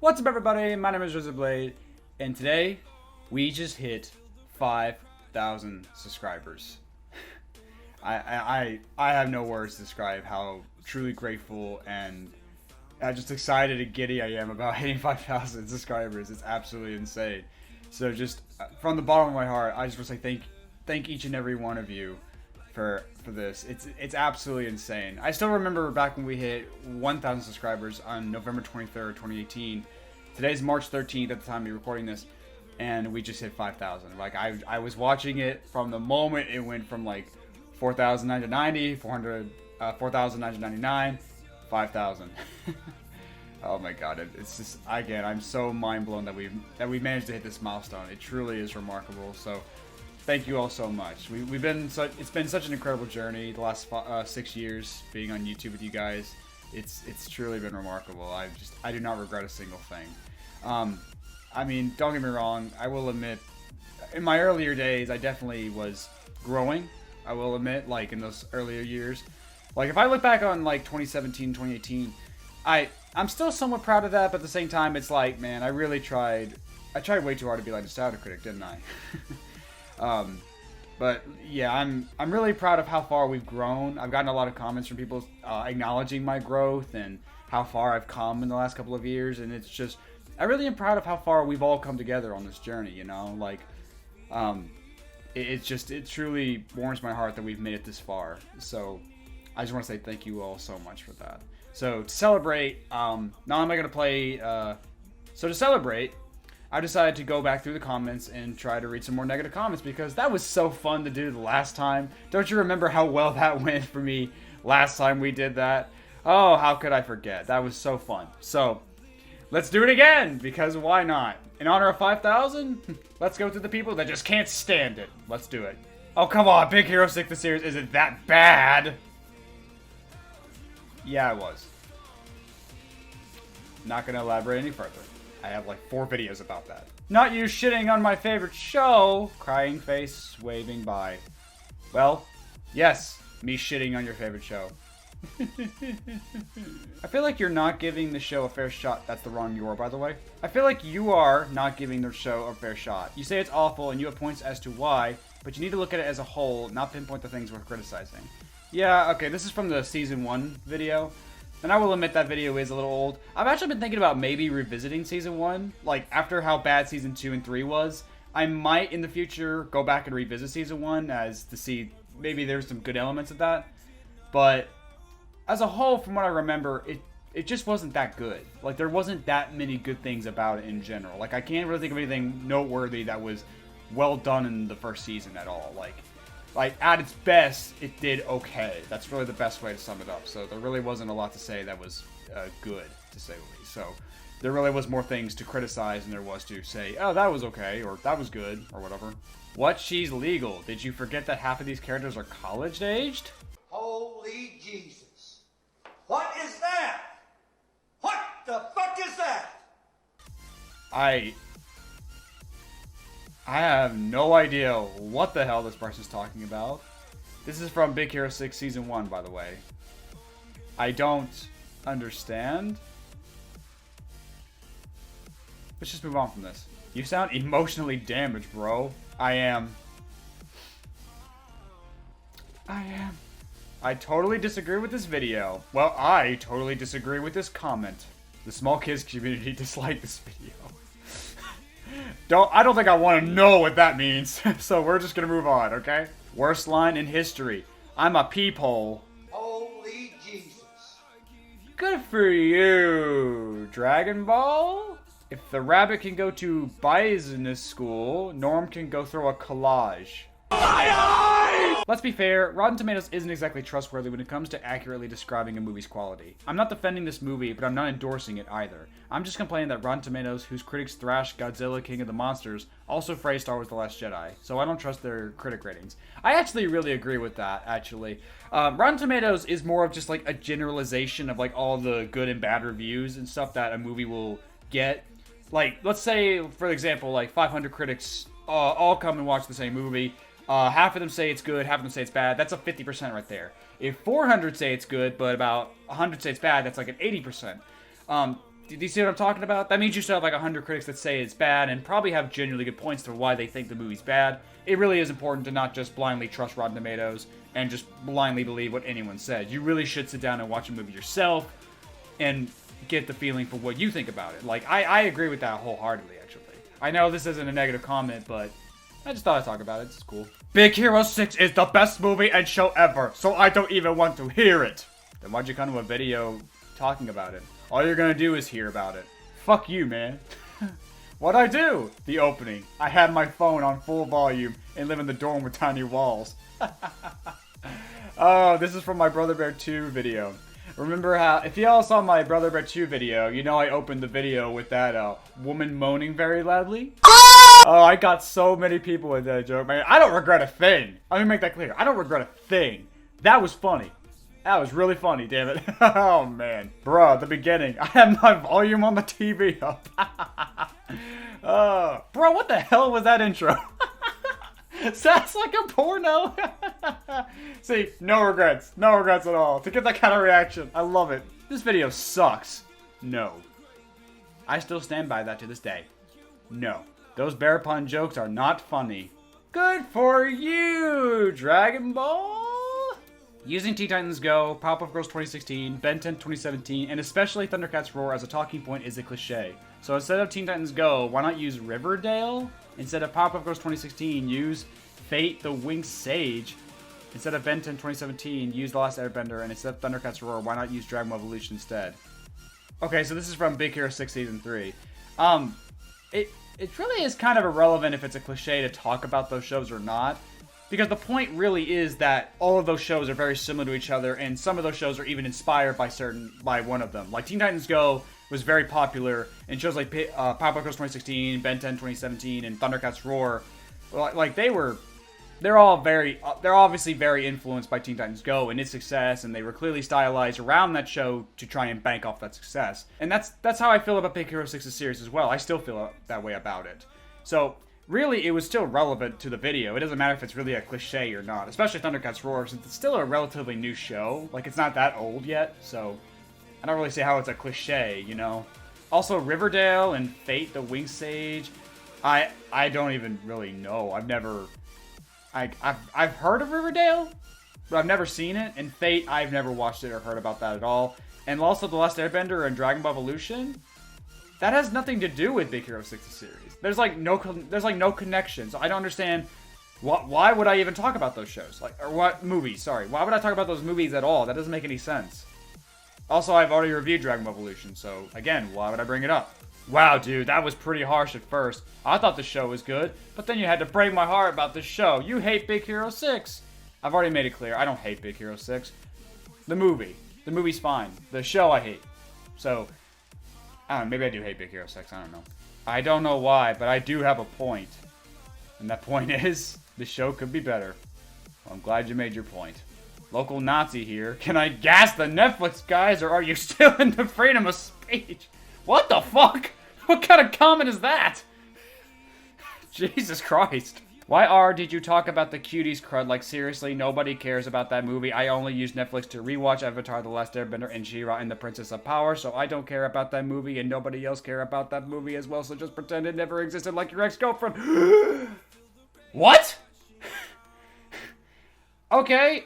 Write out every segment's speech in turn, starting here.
What's up, everybody? My name is RaisorBlade, and today we just hit 5,000 subscribers. I have no words to describe how truly grateful and just excited and giddy I am about hitting 5,000 subscribers. It's absolutely insane. So just from the bottom of my heart, I just want to say thank each and every one of you for this. It's absolutely insane. I still remember back when we hit 1,000 subscribers on November 23rd, 2018. Today's March 13th at the time of recording this, and we just hit 5,000. Like I was watching it from the moment it went from like 4,990, 4,999, 5,000. Oh my god, it's just, again, I'm so mind blown that we managed to hit this milestone. It truly is remarkable. So thank you all so much. It's been such an incredible journey the last 6 years being on YouTube with you guys. It's truly been remarkable. I do not regret a single thing. I mean, don't get me wrong, I will admit, in my earlier days, I definitely was growing. I will admit, like in those earlier years. Like if I look back on like 2017, 2018, I'm still somewhat proud of that, but at the same time, it's like, man, I really tried. I tried way too hard to be like a nostalgia critic, didn't I? But yeah, I'm really proud of how far we've grown. I've gotten a lot of comments from people acknowledging my growth and how far I've come in the last couple of years, and it's just, I really am proud of how far we've all come together on this journey. You know, like, it truly warms my heart that we've made it this far. So I just want to say thank you all so much for that. So to celebrate, not only am I gonna play. So to celebrate, I decided to go back through the comments and try to read some more negative comments because that was so fun to do the last time. Don't you remember how well that went for me last time we did that? Oh, how could I forget? That was so fun. So let's do it again because why not? In honor of 5,000, let's go through the people that just can't stand it. Let's do it. Oh, come on. Big Hero 6, the series isn't that bad. Yeah, it was. Not going to elaborate any further. I have like 4 videos about that. Not you shitting on my favorite show. Crying face waving by. Well, yes, me shitting on your favorite show. I feel like you're not giving the show a fair shot. That's the wrong you are, by the way. I feel like you are not giving the show a fair shot. You say it's awful and you have points as to why, but you need to look at it as a whole, not pinpoint the things worth criticizing. Yeah, okay, this is from the Season 1 video. And I will admit that video is a little old. I've actually been thinking about maybe revisiting Season 1. Like, after how bad Season 2 and 3 was, I might, in the future, go back and revisit Season 1 as to see maybe there's some good elements of that. But as a whole, from what I remember, it just wasn't that good. Like, there wasn't that many good things about it in general. Like, I can't really think of anything noteworthy that was well done in the first season at all. Like, at its best, it did okay. That's really the best way to sum it up. So there really wasn't a lot to say that was good, to say the least. So there really was more things to criticize than there was to say, oh, that was okay, or that was good, or whatever. What? She's legal. Did you forget that half of these characters are college-aged? Holy Jesus. What is that? What the fuck is that? I have no idea what the hell this person's talking about. This is from Big Hero 6 Season 1, by the way. I don't understand. Let's just move on from this. You sound emotionally damaged, bro. I am. I totally disagree with this video. Well, I totally disagree with this comment. The small kids community disliked this video. I don't think I want to know what that means. So we're just gonna move on, okay? Worst line in history. I'm a peephole. Holy Jesus. Good for you, Dragon Ball. If the rabbit can go to business school, Norm can go throw a collage. Let's be fair, Rotten Tomatoes isn't exactly trustworthy when it comes to accurately describing a movie's quality. I'm not defending this movie, but I'm not endorsing it either. I'm just complaining that Rotten Tomatoes, whose critics thrash Godzilla King of the Monsters, also praise Star Wars The Last Jedi, so I don't trust their critic ratings. I actually really agree with that, actually. Rotten Tomatoes is more of just like a generalization of like all the good and bad reviews and stuff that a movie will get. Like, let's say, for example, like 500 critics all come and watch the same movie. Half of them say it's good, half of them say it's bad. That's a 50% right there. If 400 say it's good, but about 100 say it's bad, that's like an 80%. Do you see what I'm talking about? That means you still have like 100 critics that say it's bad and probably have genuinely good points to why they think the movie's bad. It really is important to not just blindly trust Rotten Tomatoes and just blindly believe what anyone says. You really should sit down and watch a movie yourself and get the feeling for what you think about it. Like, I agree with that wholeheartedly, actually. I know this isn't a negative comment, but I just thought I'd talk about it. It's cool. Big Hero 6 is the best movie and show ever, so I don't even want to hear it. Then why'd you come to a video talking about it? All you're gonna do is hear about it. Fuck you, man. What'd I do? The opening. I had my phone on full volume and live in the dorm with tiny walls. Oh, this is from my Brother Bear 2 video. Remember how, if y'all saw my Brother Bear 2 video, you know I opened the video with that woman moaning very loudly? Oh, I got so many people with that joke, man. I don't regret a thing. Let me make that clear. I don't regret a thing. That was funny. That was really funny, damn it. Oh, man. Bruh, the beginning. I had my volume on the TV up. Bro, what the hell was that intro? Sounds like a porno. See, no regrets. No regrets at all. To get that kind of reaction. I love it. This video sucks. No. I still stand by that to this day. No. Those bear pun jokes are not funny. Good for you, Dragon Ball. Using Teen Titans Go, Powerpuff Girls 2016, Ben 10 2017, and especially Thundercats Roar as a talking point is a cliche. So instead of Teen Titans Go, why not use Riverdale? Instead of Powerpuff Girls 2016, use Fate the Winged Sage. Instead of Ben 10 2017, use The Last Airbender. And instead of Thundercats Roar, why not use Dragon Ball Evolution instead? Okay, so this is from Big Hero 6 Season 3. It really is kind of irrelevant if it's a cliche to talk about those shows or not. Because the point really is that all of those shows are very similar to each other, and some of those shows are even inspired by one of them. Like Teen Titans Go was very popular, and shows like Powerpuff Girls 2016, Ben 10 2017, and Thundercats Roar, like they're obviously very influenced by Teen Titans Go and its success, and they were clearly stylized around that show to try and bank off that success. And that's how I feel about Big Hero 6's series as well. I still feel that way about it. So really, it was still relevant to the video. It doesn't matter if it's really a cliche or not, especially Thundercats Roar, since it's still a relatively new show. Like, it's not that old yet, so I don't really see how it's a cliche, you know? Also, Riverdale and Fate the Winged Sage, I don't even really know. I've heard of Riverdale, but I've never seen it. And Fate, I've never watched it or heard about that at all. And also The Last Airbender and Dragon Ball Evolution, that has nothing to do with Big Hero 6's series. There's no connection. So I don't understand why would I even talk about those shows? Or what movies? Sorry, why would I talk about those movies at all? That doesn't make any sense. Also, I've already reviewed Dragon Ball Evolution, so again, why would I bring it up? Wow, dude, that was pretty harsh at first. I thought the show was good, but then you had to break my heart about this show. You hate Big Hero 6. I've already made it clear. I don't hate Big Hero 6. The movie's fine. The show I hate. So, I don't know, maybe I do hate Big Hero 6. I don't know. I don't know why, but I do have a point. And that point is, the show could be better. Well, I'm glad you made your point. Local Nazi here. Can I gas the Netflix guys, or are you still in the freedom of speech? What the fuck? What kind of comment is that? Jesus Christ. Why did you talk about the Cuties crud? Like, seriously, nobody cares about that movie. I only use Netflix to rewatch Avatar, The Last Airbender, and She-Ra and the Princess of Power, so I don't care about that movie, and nobody else care about that movie as well, so just pretend it never existed like your ex-girlfriend. What? Okay,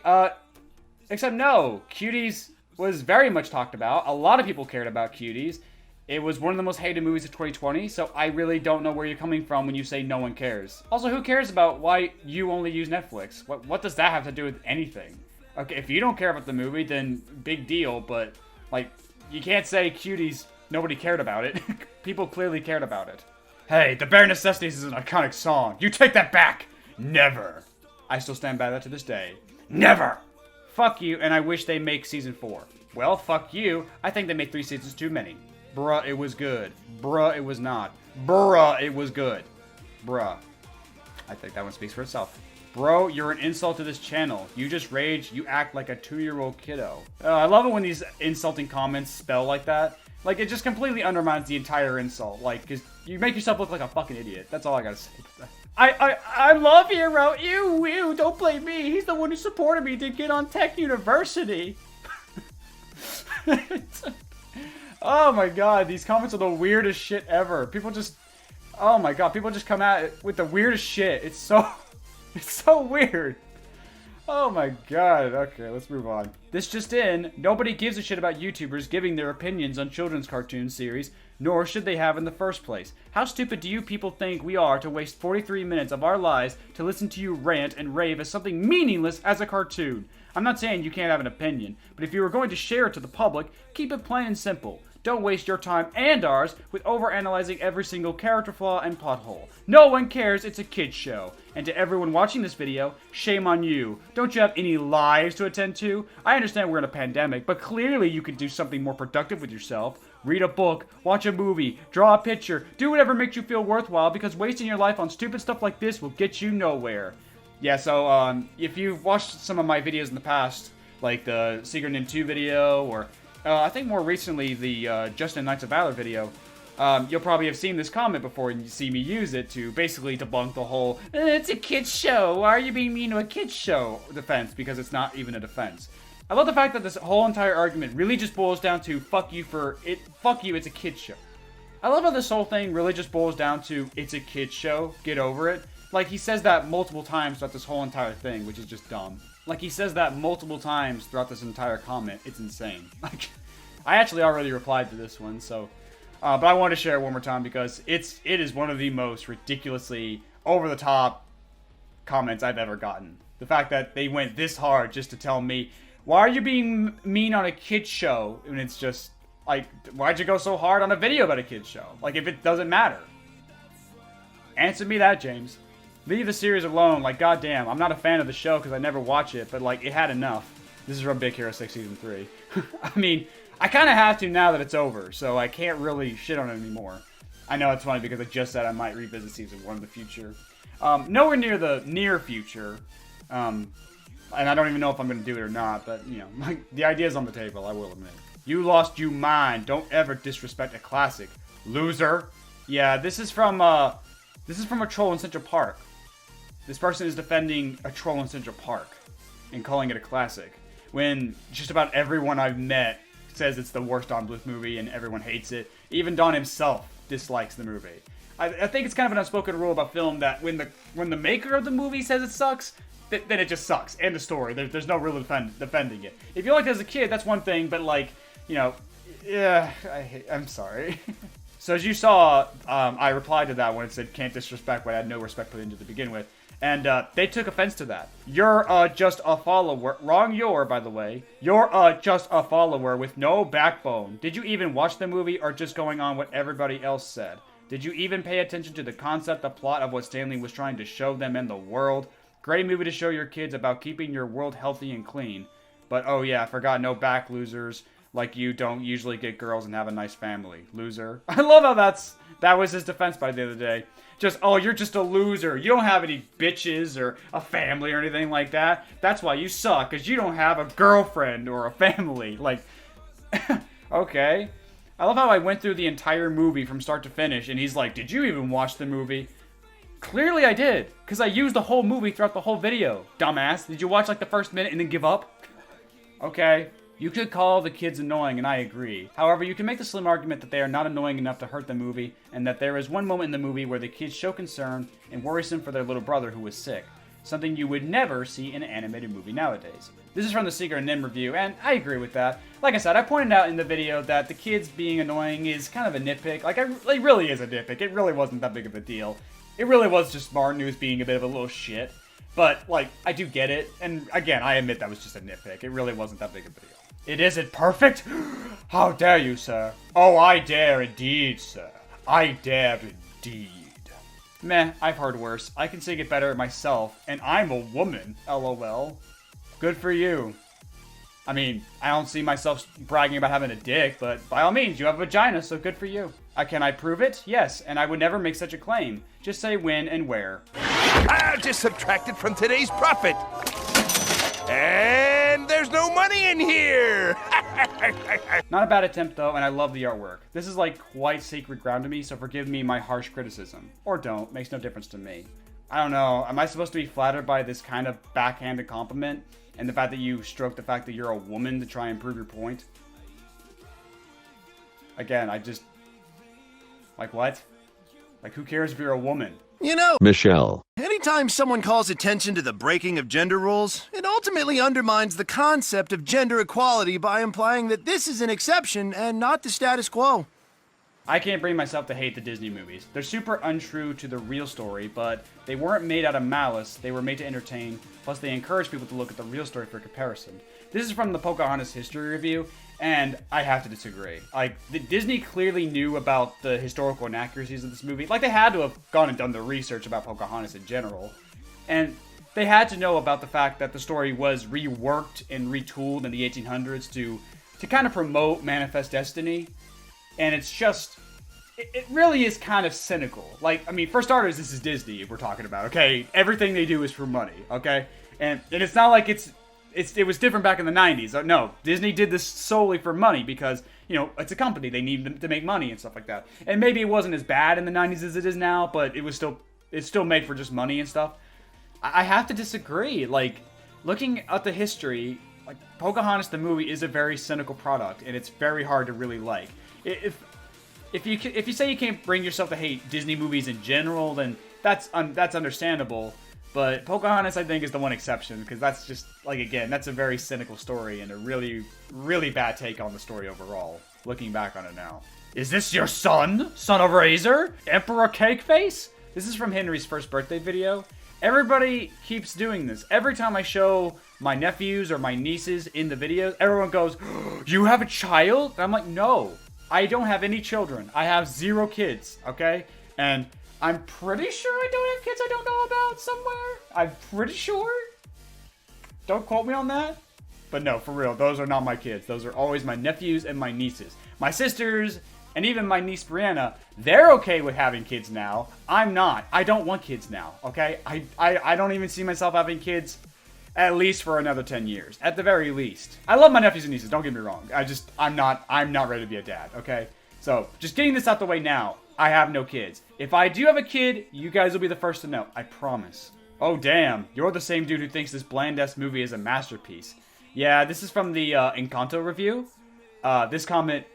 except no. Cuties was very much talked about. A lot of people cared about Cuties. It was one of the most hated movies of 2020, so I really don't know where you're coming from when you say no one cares. Also, who cares about why you only use Netflix? What does that have to do with anything? Okay, if you don't care about the movie, then big deal, but, like, you can't say Cuties, nobody cared about it. People clearly cared about it. Hey, The Bare Necessities is an iconic song. You take that back! Never! I still stand by that to this day. Never! Fuck you, and I wish they make season 4. Well, fuck you. I think they made 3 seasons too many. Bruh, it was good. Bruh, it was not. Bruh, it was good. Bruh. I think that one speaks for itself. Bro, you're an insult to this channel. You just rage, you act like a 2-year-old kiddo. I love it when these insulting comments spell like that. Like, it just completely undermines the entire insult. Like, because you make yourself look like a fucking idiot. That's all I gotta say. I love Hero. Ew, don't blame me. He's the one who supported me to get on Tech University. Oh my god, these comments are the weirdest shit ever. People just, oh my god, people just come at it with the weirdest shit. It's so, it's so weird. Oh my god. Okay, let's move on. This just in, nobody gives a shit about YouTubers giving their opinions on children's cartoon series, nor should they have in the first place. How stupid do you people think we are to waste 43 minutes of our lives to listen to you rant and rave as something meaningless as a cartoon? I'm not saying you can't have an opinion, but if you are going to share it to the public, keep it plain and simple. Don't waste your time and ours with overanalyzing every single character flaw and plot hole. No one cares, it's a kid's show. And to everyone watching this video, shame on you. Don't you have any lives to attend to? I understand we're in a pandemic, but clearly you could do something more productive with yourself. Read a book, watch a movie, draw a picture, do whatever makes you feel worthwhile, because wasting your life on stupid stuff like this will get you nowhere. Yeah, so if you've watched some of my videos in the past, like the Secret Nim 2 video, or I think more recently the Justin Knights of Valor video, you'll probably have seen this comment before and you see me use it to basically debunk the whole, it's a kid's show, why are you being mean to a kid's show defense, because it's not even a defense. I love the fact that this whole entire argument really just boils down to fuck you, it's a kid's show. I love how this whole thing really just boils down to it's a kid's show, get over it. Like, he says that multiple times throughout this whole entire thing, which is just dumb. Like, he says that multiple times throughout this entire comment. It's insane. Like, I actually already replied to this one, so... but I wanted to share it one more time because it is one of the most ridiculously over-the-top comments I've ever gotten. The fact that they went this hard just to tell me, why are you being mean on a kid's show? And it's just, like, why'd you go so hard on a video about a kid's show? Like, if it doesn't matter. Answer me that, James. Leave the series alone. Like, goddamn, I'm not a fan of the show because I never watch it, but, like, it had enough. This is from Big Hero 6 Season 3. I mean, I kind of have to now that it's over, so I can't really shit on it anymore. I know it's funny because I just said I might revisit Season 1 in the future. Nowhere near the near future. And I don't even know if I'm going to do it or not, but, you know, like, the idea's on the table, I will admit. You lost you mind. Don't ever disrespect a classic. Loser. Yeah, this is from a troll in Central Park. This person is defending a troll in Central Park and calling it a classic, when just about everyone I've met says it's the worst Don Bluth movie and everyone hates it. Even Don himself dislikes the movie. I think it's kind of an unspoken rule about film that when the maker of the movie says it sucks, then it just sucks. End of story. There's no real defending it. If you liked it as a kid, that's one thing, but, like, you know, yeah, I'm sorry. So as you saw, I replied to that when it said can't disrespect what I had no respect put into to begin with. And they took offense to that. You're just a follower. Wrong you're, by the way. You're just a follower with no backbone. Did you even watch the movie or just going on what everybody else said? Did you even pay attention to the concept, the plot of what Stanley was trying to show them and the world? Great movie to show your kids about keeping your world healthy and clean. But oh yeah, I forgot, no back losers. Like you don't usually get girls and have a nice family. Loser. I love how that was his defense by the other day. Just, oh, you're just a loser. You don't have any bitches or a family or anything like that. That's why you suck, because you don't have a girlfriend or a family. Like, okay. I love how I went through the entire movie from start to finish, and he's like, did you even watch the movie? Clearly I did, because I used the whole movie throughout the whole video. Dumbass. Did you watch like the first minute and then give up? Okay. You could call the kids annoying, and I agree. However, you can make the slim argument that they are not annoying enough to hurt the movie, and that there is one moment in the movie where the kids show concern and worrisome for their little brother who was sick. Something you would never see in an animated movie nowadays. This is from the Secret and Nim review, and I agree with that. Like I said, I pointed out in the video that the kids being annoying is kind of a nitpick. Like, it really is a nitpick. It really wasn't that big of a deal. It really was just Martin who was being a bit of a little shit. But, like, I do get it, and again, I admit that was just a nitpick. It really wasn't that big of a deal. It isn't perfect? How dare you, sir? Oh, I dare indeed, sir. I dare indeed. Meh, I've heard worse. I can sing it better myself, and I'm a woman, lol. Good for you. I mean, I don't see myself bragging about having a dick, but by all means, you have a vagina, so good for you. Can I prove it? Yes, and I would never make such a claim. Just say when and where. I'll just subtract it from today's profit. And there's no money in here! Not a bad attempt though, and I love the artwork. This is like quite sacred ground to me, so forgive me my harsh criticism. Or don't, makes no difference to me. I don't know, am I supposed to be flattered by this kind of backhanded compliment? And the fact that you stroke the fact that you're a woman to try and prove your point? Again, I just... Like, what? Like, who cares if you're a woman? You know, Michelle. anytime someone calls attention to the breaking of gender roles, it ultimately undermines the concept of gender equality by implying that this is an exception and not the status quo. I can't bring myself to hate the Disney movies. They're super untrue to the real story, but they weren't made out of malice. They were made to entertain, plus they encourage people to look at the real story for comparison. This is from the Pocahontas history review, and I have to disagree. Like, Disney clearly knew about the historical inaccuracies of this movie. Like, they had to have gone and done the research about Pocahontas in general. And they had to know about the fact that the story was reworked and retooled in the 1800s to kind of promote Manifest Destiny. And it's just, it really is kind of cynical. Like, I mean, for starters, this is Disney we're talking about, okay? Everything they do is for money, okay? And it's not like it was different back in the 90s. No, Disney did this solely for money because, you know, it's a company. They need to make money and stuff like that. And maybe it wasn't as bad in the 90s as it is now, but it's still made for just money and stuff. I have to disagree. Like, looking at the history, like, Pocahontas the movie is a very cynical product, and it's very hard to really like. If you say you can't bring yourself to hate Disney movies in general, then that's understandable. But Pocahontas, I think, is the one exception, because that's just, like, again, that's a very cynical story and a really, really bad take on the story overall, looking back on it now. Is this your son? Son of Razor? Emperor Cakeface? This is from Henry's first birthday video. Everybody keeps doing this. Every time I show my nephews or my nieces in the videos, everyone goes, "You have a child?" And I'm like, no, I don't have any children. I have 0 kids, okay? And I'm pretty sure I don't have kids I don't know about somewhere. I'm pretty sure. Don't quote me on that. But no, for real, those are not my kids. Those are always my nephews and my nieces. My sisters, and even my niece Brianna, they're okay with having kids now. I'm not. I don't want kids now, okay? I don't even see myself having kids at least for another 10 years. At the very least. I love my nephews and nieces, don't get me wrong. I'm not ready to be a dad, okay? So, just getting this out the way now. I have no kids. If I do have a kid, you guys will be the first to know. I promise. Oh, damn. You're the same dude who thinks this bland-ass movie is a masterpiece. Yeah, this is from the Encanto review. This comment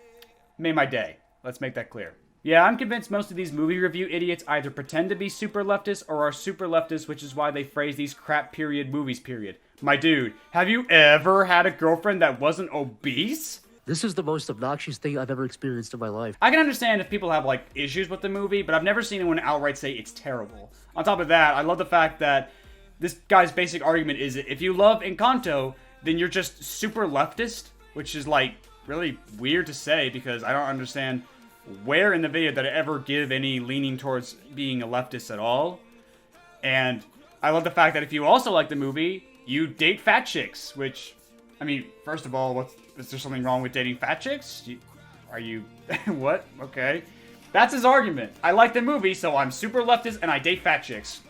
made my day. Let's make that clear. Yeah, I'm convinced most of these movie review idiots either pretend to be super leftist or are super leftist, which is why they phrase these crap period movies period. My dude, have you ever had a girlfriend that wasn't obese? This is the most obnoxious thing I've ever experienced in my life. I can understand if people have, like, issues with the movie, but I've never seen anyone outright say it's terrible. On top of that, I love the fact that this guy's basic argument is that if you love Encanto, then you're just super leftist, which is, like, really weird to say because I don't understand where in the video did I ever give any leaning towards being a leftist at all. And I love the fact that if you also like the movie, you date fat chicks, which, I mean, first of all, is there something wrong with dating fat chicks? Are you, what? Okay. That's his argument. I like the movie, so I'm super leftist and I date fat chicks.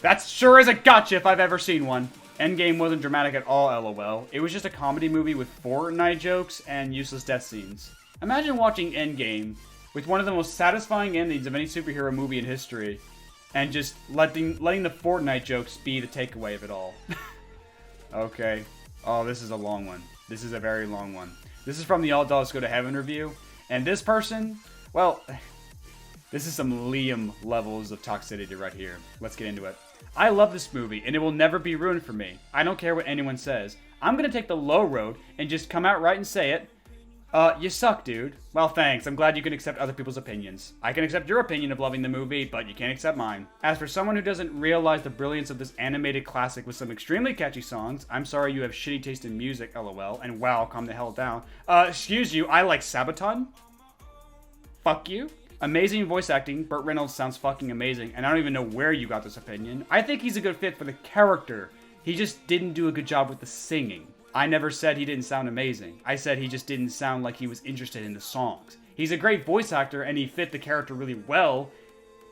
That's sure is a gotcha if I've ever seen one. Endgame wasn't dramatic at all, lol. It was just a comedy movie with Fortnite jokes and useless death scenes. Imagine watching Endgame with one of the most satisfying endings of any superhero movie in history and just letting the Fortnite jokes be the takeaway of it all. Okay. Oh, this is a long one. This is a very long one. This is from the All Dogs Go to Heaven review. And this person, well, this is some Liam levels of toxicity right here. Let's get into it. I love this movie, and it will never be ruined for me. I don't care what anyone says. I'm gonna take the low road and just come out right and say it. You suck, dude. Well, thanks. I'm glad you can accept other people's opinions. I can accept your opinion of loving the movie, but you can't accept mine. As for someone who doesn't realize the brilliance of this animated classic with some extremely catchy songs, I'm sorry you have shitty taste in music, lol, and wow, calm the hell down. Excuse you, I like Sabaton? Fuck you. Amazing voice acting. Burt Reynolds sounds fucking amazing, and I don't even know where you got this opinion. I think he's a good fit for the character. He just didn't do a good job with the singing. I never said he didn't sound amazing. I said he just didn't sound like he was interested in the songs. He's a great voice actor, and he fit the character really well,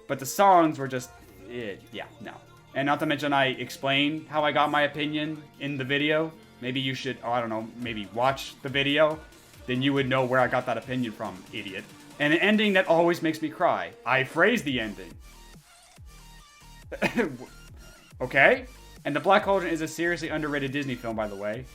but the songs were just, yeah, no. And not to mention I explained how I got my opinion in the video. Maybe you should, I don't know, maybe watch the video. Then you would know where I got that opinion from, idiot. And an ending that always makes me cry. I phrased the ending. Okay? And The Black Cauldron is a seriously underrated Disney film, by the way.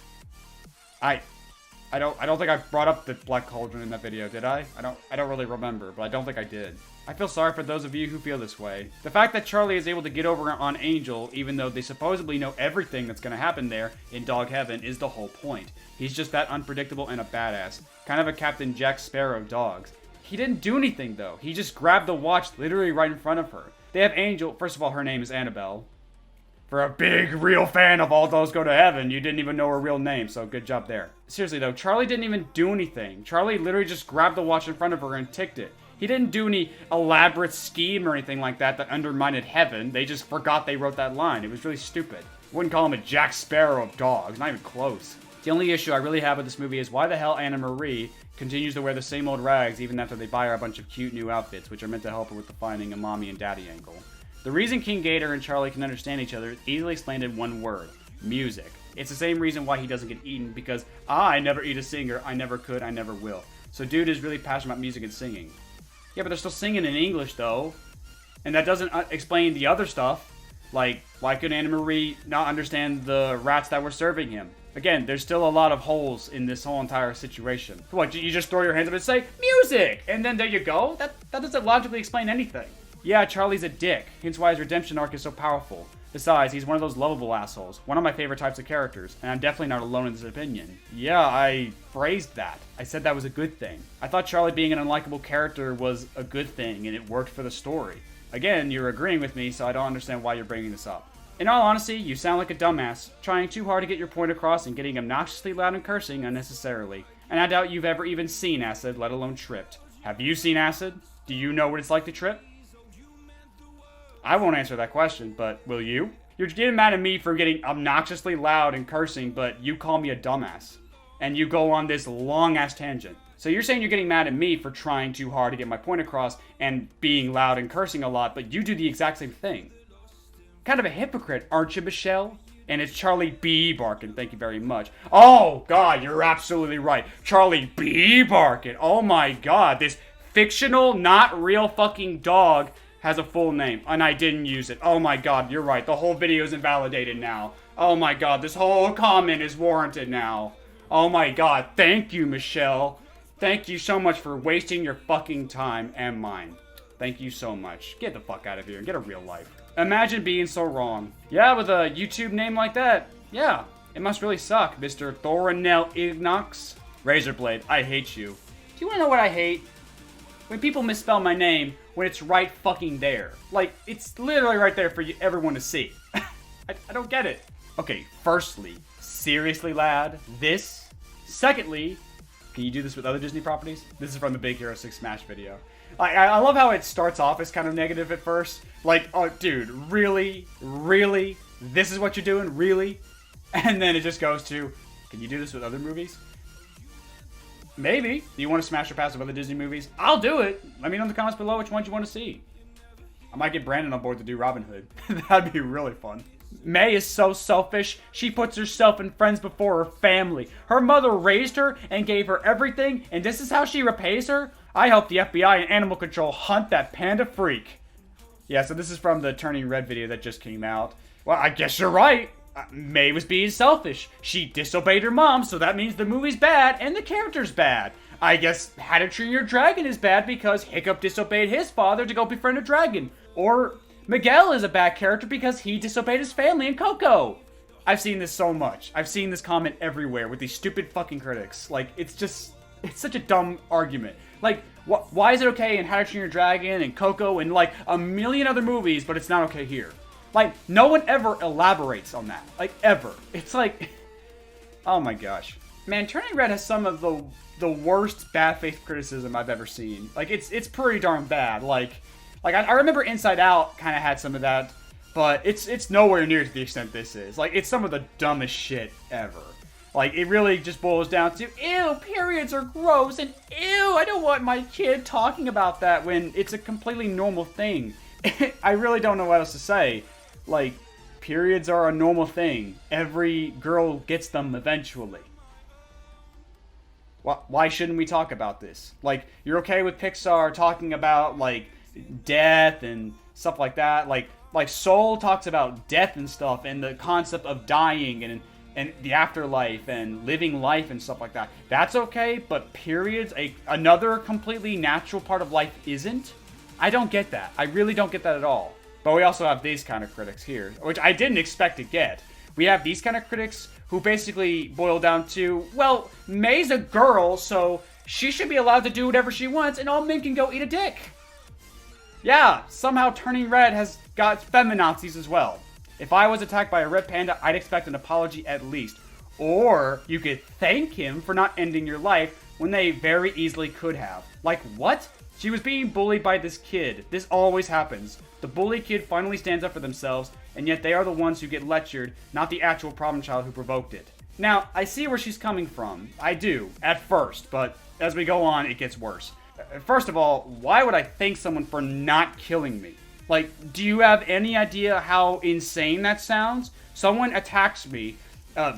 I don't think I brought up the Black Cauldron in that video, did I? I don't really remember, but I don't think I did. I feel sorry for those of you who feel this way. The fact that Charlie is able to get over on Angel, even though they supposedly know everything that's gonna happen there in Dog Heaven, is the whole point. He's just that unpredictable and a badass. Kind of a Captain Jack Sparrow of dogs. He didn't do anything though. He just grabbed the watch literally right in front of her. They have Angel, first of all, her name is Annabelle. For a big, real fan of All Dogs Go to Heaven, you didn't even know her real name, so good job there. Seriously though, Charlie didn't even do anything. Charlie literally just grabbed the watch in front of her and ticked it. He didn't do any elaborate scheme or anything like that undermined Heaven. They just forgot they wrote that line. It was really stupid. Wouldn't call him a Jack Sparrow of dogs, not even close. The only issue I really have with this movie is why the hell Anna Marie continues to wear the same old rags even after they buy her a bunch of cute new outfits, which are meant to help her with the finding a mommy and daddy angle. The reason King Gator and Charlie can understand each other is easily explained in one word: music. It's the same reason why he doesn't get eaten, because I never eat a singer, I never could, I never will. So dude is really passionate about music and singing. Yeah, but they're still singing in English though, and that doesn't explain the other stuff. Like, why could Anna Marie not understand the rats that were serving him? Again, there's still a lot of holes in this whole entire situation. What, you just throw your hands up and say, music! And then there you go? That doesn't logically explain anything. Yeah, Charlie's a dick, hence why his redemption arc is so powerful. Besides, he's one of those lovable assholes, one of my favorite types of characters, and I'm definitely not alone in this opinion. Yeah, I phrased that. I said that was a good thing. I thought Charlie being an unlikable character was a good thing, and it worked for the story. Again, you're agreeing with me, so I don't understand why you're bringing this up. In all honesty, you sound like a dumbass, trying too hard to get your point across and getting obnoxiously loud and cursing unnecessarily. And I doubt you've ever even seen acid, let alone tripped. Have you seen acid? Do you know what it's like to trip? I won't answer that question, but will you? You're getting mad at me for getting obnoxiously loud and cursing, but you call me a dumbass. And you go on this long-ass tangent. So you're saying you're getting mad at me for trying too hard to get my point across and being loud and cursing a lot, but you do the exact same thing. Kind of a hypocrite, aren't you, Michelle? And it's Charlie B. Barkin, thank you very much. Oh, God, you're absolutely right. Charlie B. Barkin. Oh, my God. This fictional, not real fucking dog has a full name, and I didn't use it. Oh, my God, you're right. The whole video is invalidated now. Oh, my God, this whole comment is warranted now. Oh, my God. Thank you, Michelle. Thank you so much for wasting your fucking time and mine. Thank you so much. Get the fuck out of here and get a real life. Imagine being so wrong. Yeah, with a YouTube name like that. Yeah, it must really suck, Mr. Thorinell Ignox. RaisorBlade, I hate you. Do you wanna know what I hate? When people misspell my name when it's right fucking there. Like, it's literally right there for everyone to see. I don't get it. Okay, firstly, seriously, lad, this. Secondly, can you do this with other Disney properties? This is from the Big Hero 6 Smash video. I love how it starts off as kind of negative at first. Like, oh, dude, really? Really? This is what you're doing? Really? And then it just goes to, can you do this with other movies? Maybe. Do you want to smash or pass with other Disney movies? I'll do it. Let me know in the comments below which ones you want to see. I might get Brandon on board to do Robin Hood. That'd be really fun. May is so selfish. She puts herself and friends before her family. Her mother raised her and gave her everything, and this is how she repays her? I hope the FBI and Animal Control hunt that panda freak. Yeah, so this is from the Turning Red video that just came out. Well, I guess you're right. May was being selfish. She disobeyed her mom, so that means the movie's bad and the character's bad. I guess How to Train Your Dragon is bad because Hiccup disobeyed his father to go befriend a dragon. Or Miguel is a bad character because he disobeyed his family in Coco. I've seen this so much. I've seen this comment everywhere with these stupid fucking critics. Like, it's such a dumb argument. Like, why is it okay in How to Train Your Dragon and Coco and like a million other movies, but it's not okay here? Like, no one ever elaborates on that. Like, ever. It's like, oh my gosh. Man, Turning Red has some of the worst bad faith criticism I've ever seen. Like, it's pretty darn bad. Like I remember Inside Out kind of had some of that, but it's nowhere near to the extent this is. Like, it's some of the dumbest shit ever. Like, it really just boils down to, ew, periods are gross, and ew, I don't want my kid talking about that when it's a completely normal thing. I really don't know what else to say. Like, periods are a normal thing. Every girl gets them eventually. Why shouldn't we talk about this? Like, you're okay with Pixar talking about, like, death and stuff like that? Like Soul talks about death and stuff and the concept of dying and and the afterlife and living life and stuff like that, that's okay, but periods, another completely natural part of life isn't? I don't get that. I really don't get that at all. But we also have these kind of critics here, which I didn't expect to get. We have these kind of critics who basically boil down to, well, May's a girl, so she should be allowed to do whatever she wants, and all men can go eat a dick. Yeah, somehow Turning Red has got feminazis as well. If I was attacked by a red panda, I'd expect an apology at least. Or you could thank him for not ending your life when they very easily could have. Like, what? She was being bullied by this kid. This always happens. The bully kid finally stands up for themselves, and yet they are the ones who get lectured, not the actual problem child who provoked it. Now, I see where she's coming from. I do, at first, but as we go on, it gets worse. First of all, why would I thank someone for not killing me? Like, do you have any idea how insane that sounds? Someone attacks me,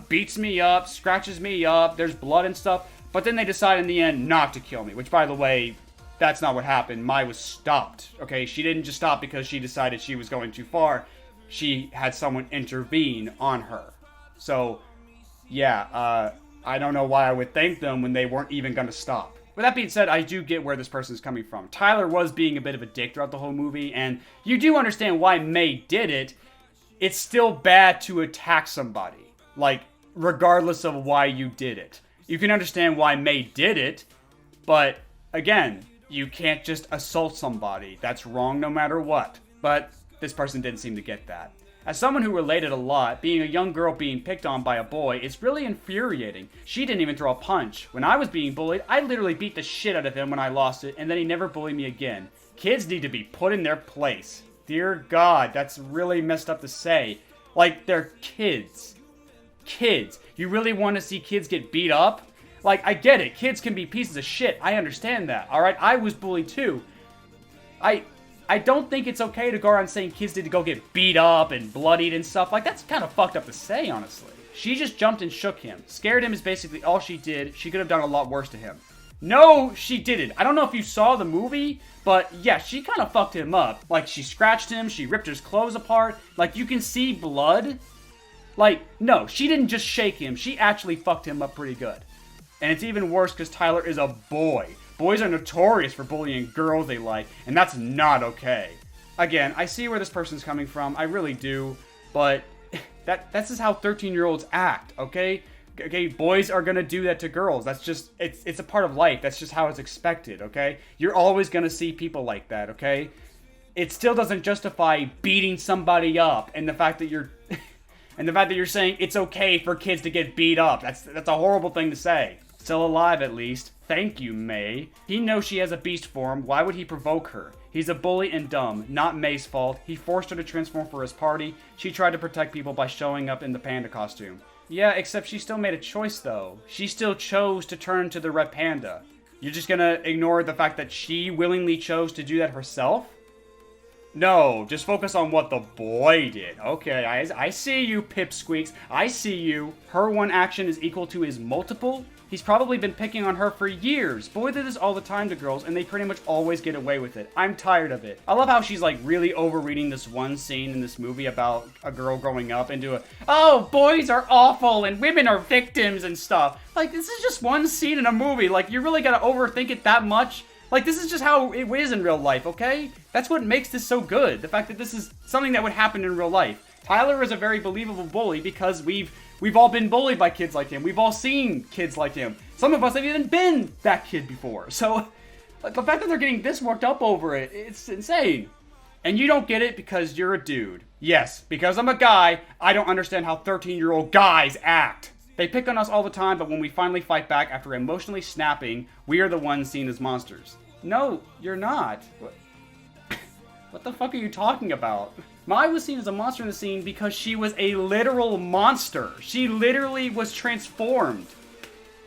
beats me up, scratches me up, there's blood and stuff, but then they decide in the end not to kill me, which, by the way, that's not what happened. Mai was stopped, okay? She didn't just stop because she decided she was going too far. She had someone intervene on her. So, yeah, I don't know why I would thank them when they weren't even going to stop. With that being said, I do get where this person is coming from. Tyler was being a bit of a dick throughout the whole movie, and you do understand why Mai did it. It's still bad to attack somebody, like, regardless of why you did it. You can understand why Mai did it, but, again, you can't just assault somebody. That's wrong no matter what. But this person didn't seem to get that. As someone who related a lot, being a young girl being picked on by a boy is really infuriating. She didn't even throw a punch. When I was being bullied, I literally beat the shit out of him when I lost it, and then he never bullied me again. Kids need to be put in their place. Dear God, that's really messed up to say. Like, they're kids. Kids. You really want to see kids get beat up? Like, I get it. Kids can be pieces of shit. I understand that, alright? I was bullied too. I don't think it's okay to go around saying kids need to go get beat up and bloodied and stuff. Like, that's kind of fucked up to say, honestly. She just jumped and shook him. Scared him is basically all she did. She could have done a lot worse to him. No, she didn't. I don't know if you saw the movie, but yeah, she kind of fucked him up. Like, she scratched him, she ripped his clothes apart. Like, you can see blood. Like, no, she didn't just shake him. She actually fucked him up pretty good. And it's even worse because Tyler is a boy. Boys are notorious for bullying girls they like, and that's not okay. Again, I see where this person's coming from, I really do, but that's just how 13-year-olds act, okay? Okay, boys are gonna do that to girls. That's just, it's a part of life. That's just how it's expected, okay? You're always gonna see people like that, okay? It still doesn't justify beating somebody up, and the fact that you're saying it's okay for kids to get beat up. That's a horrible thing to say. Still alive, at least. Thank you, Mai. He knows she has a beast form. Why would he provoke her? He's a bully and dumb. Not Mai's fault. He forced her to transform for his party. She tried to protect people by showing up in the panda costume. Yeah, except she still made a choice, though. She still chose to turn to the red panda. You're just gonna ignore the fact that she willingly chose to do that herself? No, just focus on what the boy did. Okay, I see you, pipsqueaks. I see you. Her one action is equal to his multiple? He's probably been picking on her for years. Boys do this all the time to girls, and they pretty much always get away with it. I'm tired of it. I love how she's like really overreading this one scene in this movie about a girl growing up into oh, boys are awful and women are victims and stuff. Like, this is just one scene in a movie. Like, you really gotta overthink it that much? Like, this is just how it is in real life, okay? That's what makes this so good. The fact that this is something that would happen in real life. Tyler is a very believable bully because we've all been bullied by kids like him. We've all seen kids like him. Some of us have even been that kid before. So, like, the fact that they're getting this worked up over it, it's insane. And you don't get it because you're a dude. Yes, because I'm a guy, I don't understand how 13-year-old guys act. They pick on us all the time, but when we finally fight back after emotionally snapping, we are the ones seen as monsters. No, you're not. What the fuck are you talking about? Mai was seen as a monster in the scene because she was a literal monster. She literally was transformed.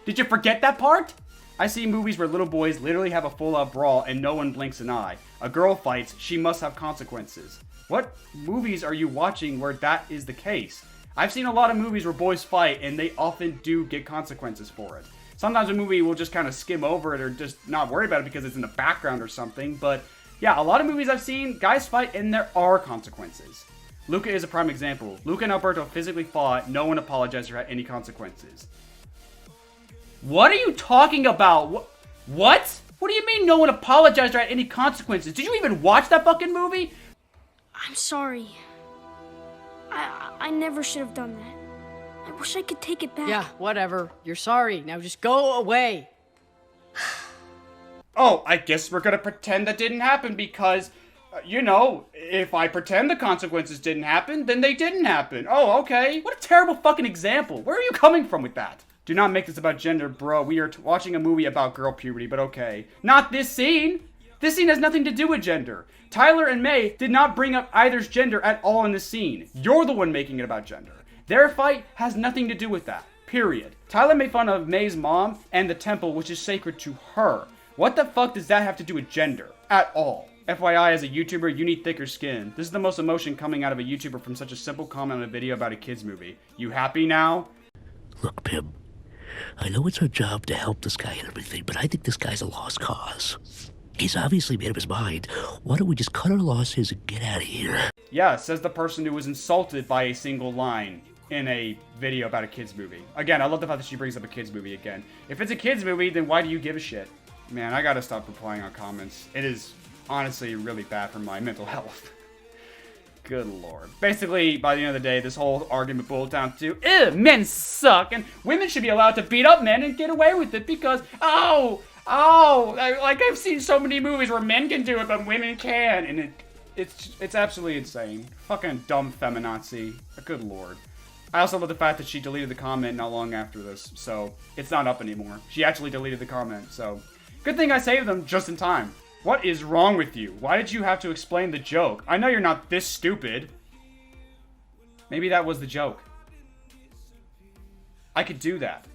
Did you forget that part? I see movies where little boys literally have a full-out brawl and no one blinks an eye. A girl fights, she must have consequences. What movies are you watching where that is the case? I've seen a lot of movies where boys fight and they often do get consequences for it. Sometimes a movie will just kind of skim over it or just not worry about it because it's in the background or something, but yeah, a lot of movies I've seen, guys fight and there are consequences. Luca is a prime example. Luca and Alberto physically fought. No one apologized or had any consequences. What are you talking about? What? What do you mean no one apologized or had any consequences? Did you even watch that fucking movie? I'm sorry. I never should have done that. I wish I could take it back. Yeah, whatever. You're sorry. Now just go away. Oh, I guess we're gonna pretend that didn't happen because, you know, if I pretend the consequences didn't happen, then they didn't happen. Oh, okay. What a terrible fucking example. Where are you coming from with that? Do not make this about gender, bro. We are watching a movie about girl puberty, but okay. Not this scene. This scene has nothing to do with gender. Tyler and May did not bring up either's gender at all in this scene. You're the one making it about gender. Their fight has nothing to do with that. Period. Tyler made fun of May's mom and the temple, which is sacred to her. What the fuck does that have to do with gender? At all. FYI, as a YouTuber, you need thicker skin. This is the most emotion coming out of a YouTuber from such a simple comment on a video about a kid's movie. You happy now? Look, Pim, I know it's our job to help this guy and everything, but I think this guy's a lost cause. He's obviously made up his mind. Why don't we just cut our losses and get out of here? Yeah, says the person who was insulted by a single line in a video about a kid's movie. Again, I love the fact that she brings up a kid's movie again. If it's a kid's movie, then why do you give a shit? Man, I gotta stop replying on comments. It is honestly really bad for my mental health. Good lord. Basically, by the end of the day, this whole argument boiled down to, men suck, and women should be allowed to beat up men and get away with it because, like I've seen so many movies where men can do it, but women can, and it's absolutely insane. Fucking dumb feminazi. Good lord. I also love the fact that she deleted the comment not long after this, so it's not up anymore. She actually deleted the comment, so good thing I saved them just in time. What is wrong with you? Why did you have to explain the joke? I know you're not this stupid. Maybe that was the joke. I could do that.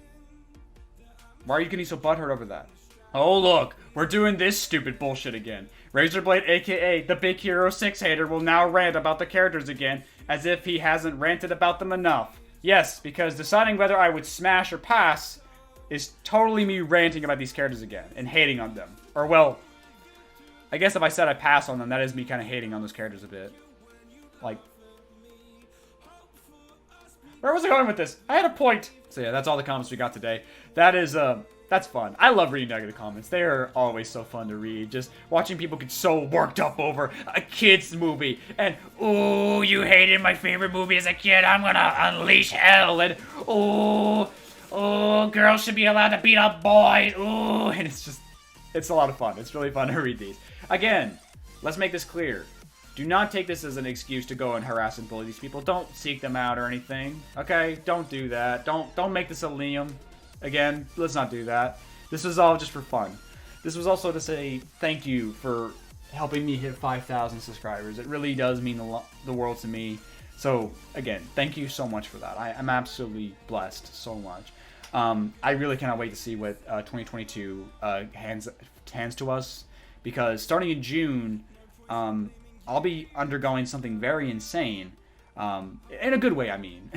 Why are you getting so butthurt over that? Oh look, we're doing this stupid bullshit again. RaisorBlade, aka the Big Hero 6 hater, will now rant about the characters again, as if he hasn't ranted about them enough. Yes, because deciding whether I would smash or pass is totally me ranting about these characters again, and hating on them. Or well, I guess if I said I pass on them, that is me kind of hating on those characters a bit. Like, where was I going with this? I had a point. So yeah, that's all the comments we got today. That is, that's fun. I love reading negative comments. They are always so fun to read. Just watching people get so worked up over a kid's movie. And, ooh, you hated my favorite movie as a kid. I'm gonna unleash hell. And, ooh, girls should be allowed to beat up boys. Ooh, and it's just, it's a lot of fun. It's really fun to read these. Again, let's make this clear. Do not take this as an excuse to go and harass and bully these people. Don't seek them out or anything. Okay? Don't do that. Don't make this a Liam. Again, let's not do that. This was all just for fun. This was also to say thank you for helping me hit 5,000 subscribers. It really does mean the world to me. So, again, thank you so much for that. I'm absolutely blessed so much. I really cannot wait to see what 2022 hands to us, because starting in June, I'll be undergoing something very insane, in a good way, I mean,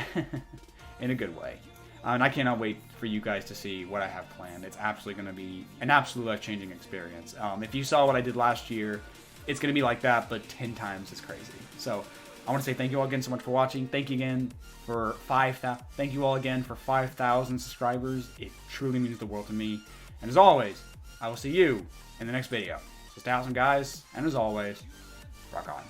in a good way, and I cannot wait for you guys to see what I have planned. It's absolutely going to be an absolute life-changing experience. If you saw what I did last year, it's going to be like that, but 10 times as crazy. So I want to say thank you all again so much for watching. Thank you again for 5,000. Thank you all again for 5,000 subscribers. It truly means the world to me. And as always, I will see you in the next video. So stay awesome, guys. And as always, rock on.